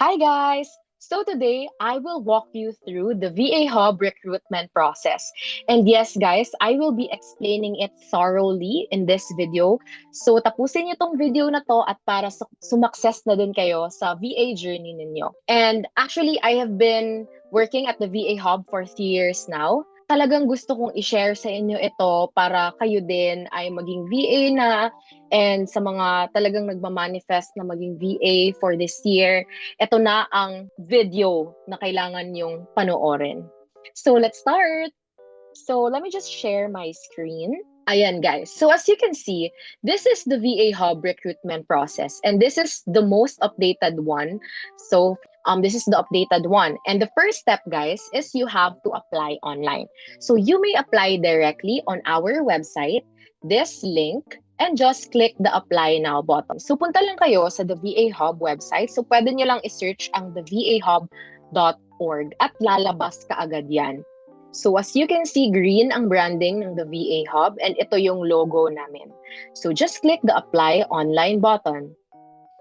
Hi guys! So today, I will walk you through the VA Hub recruitment process. And yes guys, I will be explaining it thoroughly in this video. So tapusin niyo tong video na to at para sumakses na din kayo sa VA journey ninyo. And actually, I have been working at the VA Hub for 3 years now. Talagang gusto kong i-share sa inyo ito para kayo din ay maging VA na and sa mga talagang nagmamanifest na maging VA for this year, ito na ang video na kailangan yung panoorin. So let's start. So let me just share my screen. Ayan guys. So as you can see, this is the VA Hub recruitment process and this is the most updated one. So this is the updated one. And the first step guys is you have to apply online. So you may apply directly on our website, this link, and just click the apply now button. So punta lang kayo sa the VA Hub website. So pwede nyo lang i-search ang the vahub.org at lalabas ka agad yan. So as you can see, green ang branding ng the VA Hub and ito yung logo namin. So just click the apply online button.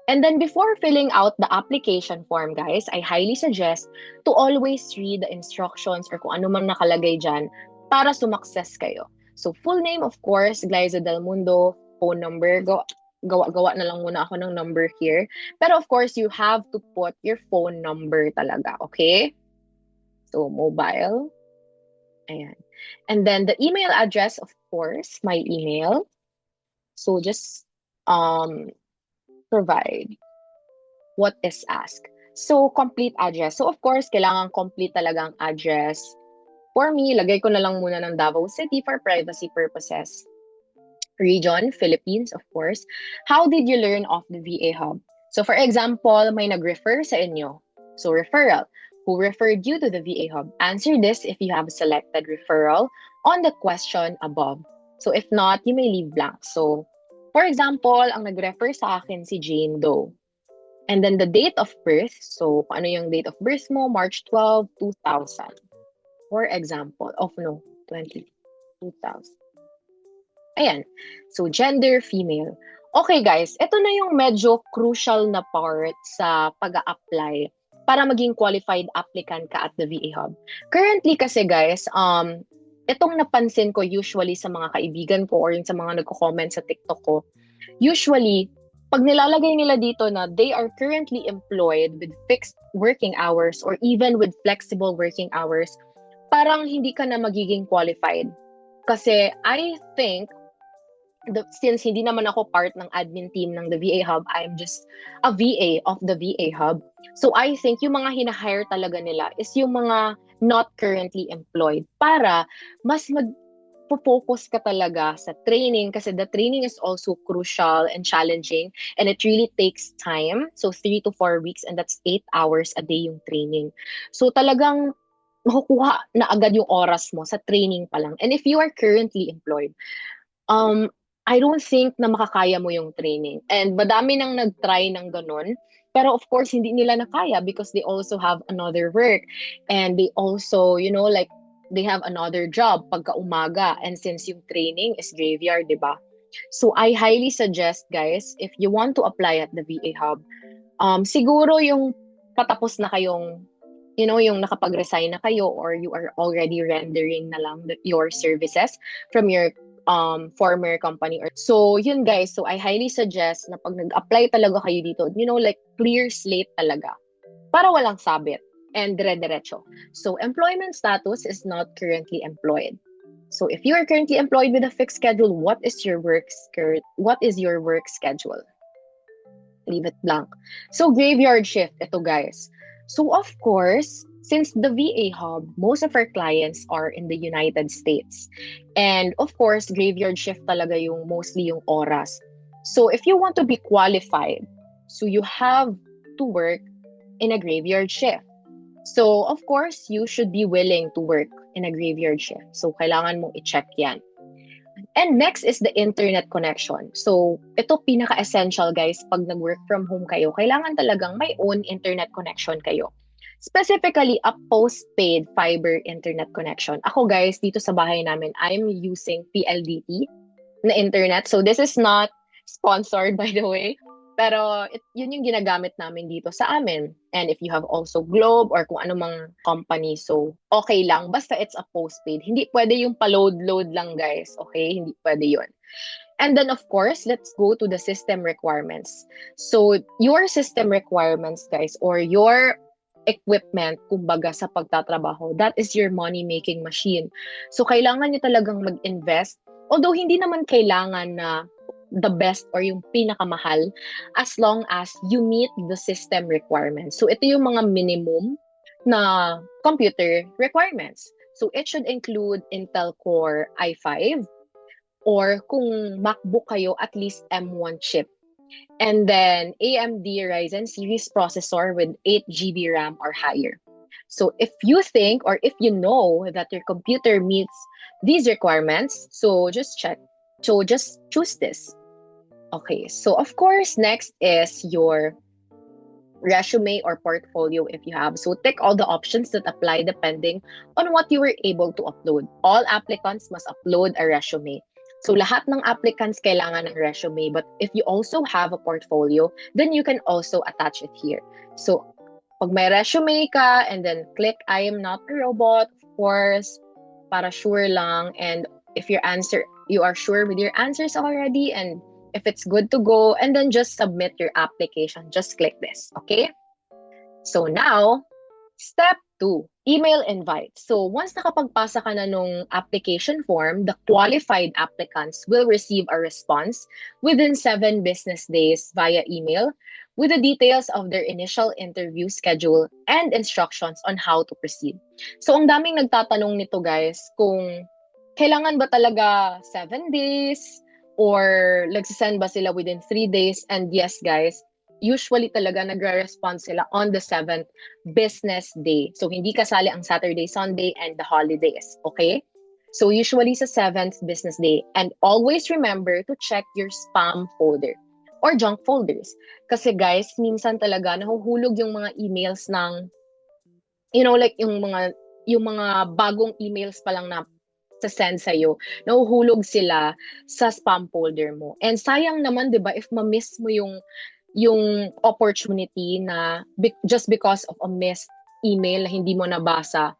And then before filling out the application form, guys, I highly suggest to always read the instructions or kung ano man nakalagay dyan para sumakses kayo. So full name, of course, Glyza Del Mundo, phone number, gawa na lang muna ako ng number here. Pero of course, you have to put your phone number talaga, okay? So mobile. Ayan. And then the email address, of course, my email. So just provide what is asked. So complete address. So of course, kailangan complete talagang address. For me, lagay ko na lang muna ng Davao City for privacy purposes. Region, Philippines, of course. How did you learn of the VA Hub? So for example, may nag-refer sa inyo. So referral. Who referred you to the VA Hub? Answer this if you have selected referral on the question above. So if not, you may leave blank. So for example, ang nag-refer sa akin si Jane Doe. And then the date of birth. So ano yung date of birth mo? March 12, 2000. For example, 2000. Ayan. So, gender, female. Okay, guys. Ito na yung medyo crucial na part sa pag-a-apply para maging qualified applicant ka at the VA Hub. Currently kasi, guys, itong napansin ko usually sa mga kaibigan ko or yung sa mga nagko-comment sa TikTok ko, usually, pag nilalagay nila dito na they are currently employed with fixed working hours or even with flexible working hours, parang hindi ka na magiging qualified. Kasi I think, since hindi naman ako part ng admin team ng the VA Hub, I'm just a VA of the VA Hub. So I think yung mga hinahire talaga nila is yung mga not currently employed para mas focus ka talaga sa training kasi the training is also crucial and challenging and it really takes time. So 3 to 4 weeks and that's 8 hours a day yung training. So talagang makukuha na agad yung oras mo sa training pa lang. And if you are currently employed, I don't think na makakaya mo yung training. And madami nang nag-try ng ganun. Pero of course, hindi nila nakaya because they also have another work. And they also, like, they have another job pagka umaga. And since yung training is graveyard, di ba? So I highly suggest, guys, if you want to apply at the VA Hub, siguro yung patapos na kayong yung nakapag-resign na kayo or you are already rendering na lang your services from your former company. So, yun guys. So, I highly suggest na pag nag-apply talaga kayo dito, like clear slate talaga. Para walang sabit and dire-diretso. So, employment status is not currently employed. So, if you are currently employed with a fixed schedule, what is your work schedule? Leave it blank. So, graveyard shift. Ito guys. So, of course, since the VA Hub, most of our clients are in the United States. And of course, graveyard shift talaga yung mostly yung oras. So if you want to be qualified, so you have to work in a graveyard shift. So of course, you should be willing to work in a graveyard shift. So kailangan mong i-check yan. And next is the internet connection. So ito pinaka-essential guys pag nag-work from home kayo. Kailangan talagang may own internet connection kayo. Specifically, a postpaid fiber internet connection. Ako guys, dito sa bahay namin, I'm using PLDT na internet. So this is not sponsored by the way. Pero yun yung ginagamit namin dito sa amin. And if you have also Globe or kung anumang company, so okay lang. Basta it's a postpaid. Hindi pwede yung pa-load-load lang, guys. Okay? Hindi pwede yun. And then, of course, let's go to the system requirements. So, your system requirements, guys, or your equipment, kumbaga, sa pagtatrabaho, that is your money-making machine. So, kailangan nyo talagang mag-invest. Although, hindi naman kailangan na the best or yung pinakamahal as long as you meet the system requirements. So, ito yung mga minimum na computer requirements. So, it should include Intel Core i5, or kung MacBook kayo, at least M1 chip. And then AMD Ryzen series processor with 8 GB RAM or higher. So if you think or if you know that your computer meets these requirements, so just check. So just choose this. Okay, so of course, next is your resume or portfolio if you have. So tick all the options that apply depending on what you were able to upload. All applicants must upload a resume. So lahat ng applicants kailangan ng resume, but if you also have a portfolio, then you can also attach it here. So pag may resume ka and then click I am not a robot, of course, para sure lang, and if you are sure with your answers already, and if it's good to go, and then just submit your application. Just click this, okay? So now, step 2, email invite. So once nakapagpasa ka na nung application form, the qualified applicants will receive a response within 7 business days via email with the details of their initial interview schedule and instructions on how to proceed. So ang daming nagtatanong nito, guys, kung kailangan ba talaga 7 days or nagsisend ba sila within 3 days? And yes, guys, usually talaga nagre-respond sila on the 7th business day. So, hindi kasali ang Saturday, Sunday, and the holidays. Okay? So, usually sa 7th business day. And always remember to check your spam folder or junk folders. Kasi guys, minsan talaga nahuhulog yung mga emails ng, like yung mga bagong emails pa lang na sa send sa'yo, nahuhulog sila sa spam folder mo. And sayang naman, di ba, if ma-miss mo yung opportunity na just because of a missed email na hindi mo nabasa.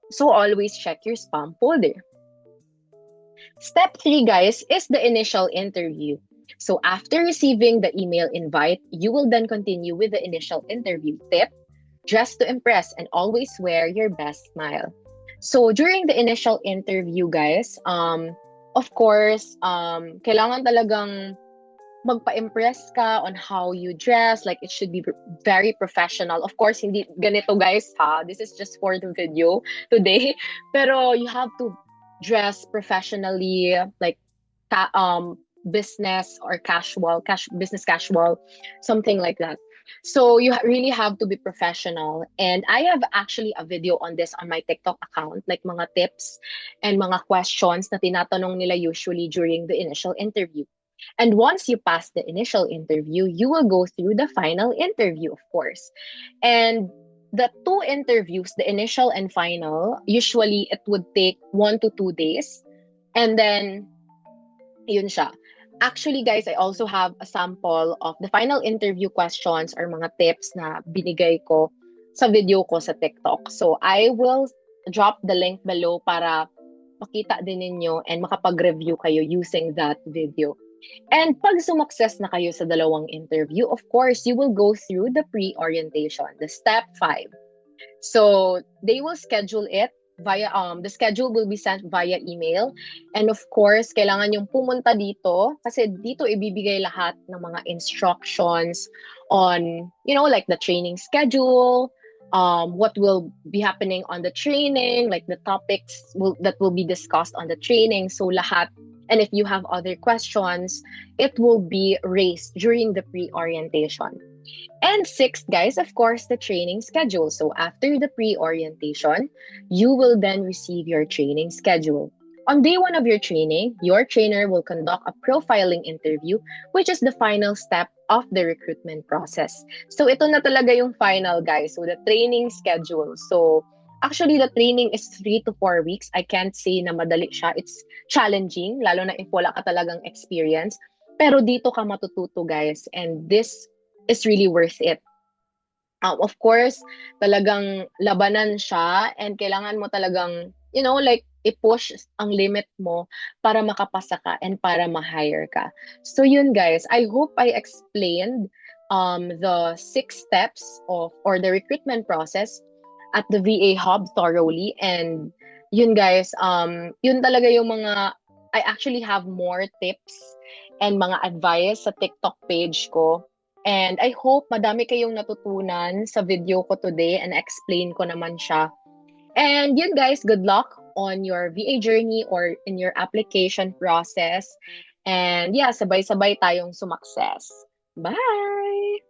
So always check your spam folder. Step 3, guys, is the initial interview. So after receiving the email invite, you will then continue with the initial interview. Tip, dress to impress and always wear your best smile. So during the initial interview, guys, of course, kailangan talagang magpa-impress ka on how you dress. Like, it should be very professional. Of course, hindi ganito, guys, ha? This is just for the video today. Pero you have to dress professionally, like business or business casual, something like that. So you really have to be professional. And I have actually a video on this on my TikTok account, like mga tips and mga questions na tinatanong nila usually during the initial interview. And once you pass the initial interview, you will go through the final interview, of course. And the 2 interviews, the initial and final, usually it would take 1 to 2 days. And then, yun siya. Actually, guys, I also have a sample of the final interview questions or mga tips na binigay ko sa video ko sa TikTok. So, I will drop the link below para makita din ninyo and makapag-review kayo using that video. And pag sumakses na kayo sa dalawang interview, of course, you will go through the pre-orientation, the step 5. So, they will schedule it via, the schedule will be sent via email. And of course, kailangan yung pumunta dito kasi dito ibibigay lahat ng mga instructions on, like the training schedule, what will be happening on the training, like the topics that will be discussed on the training. So, lahat. And if you have other questions, it will be raised during the pre-orientation. And 6th, guys, of course, the training schedule. So after the pre-orientation, you will then receive your training schedule. On day 1 of your training, your trainer will conduct a profiling interview, which is the final step of the recruitment process. So ito na talaga yung final, guys. So the training schedule. So actually, the training is 3 to 4 weeks. I can't say na madali siya. It's challenging, lalo na if wala ka talagang experience. Pero dito ka matututo, guys, and this is really worth it. Of course, talagang labanan siya and kailangan mo talagang, like, i-push ang limit mo para makapasa ka and para ma-hire ka. So yun, guys, I hope I explained the 6 steps of or the recruitment process at the VA Hub thoroughly. And yun, guys, yun talaga yung mga, I actually have more tips and mga advice sa TikTok page ko. And I hope madami kayong natutunan sa video ko today and explain ko naman siya. And yun, guys, good luck on your VA journey or in your application process. And yeah, sabay-sabay tayong sumakses. Bye!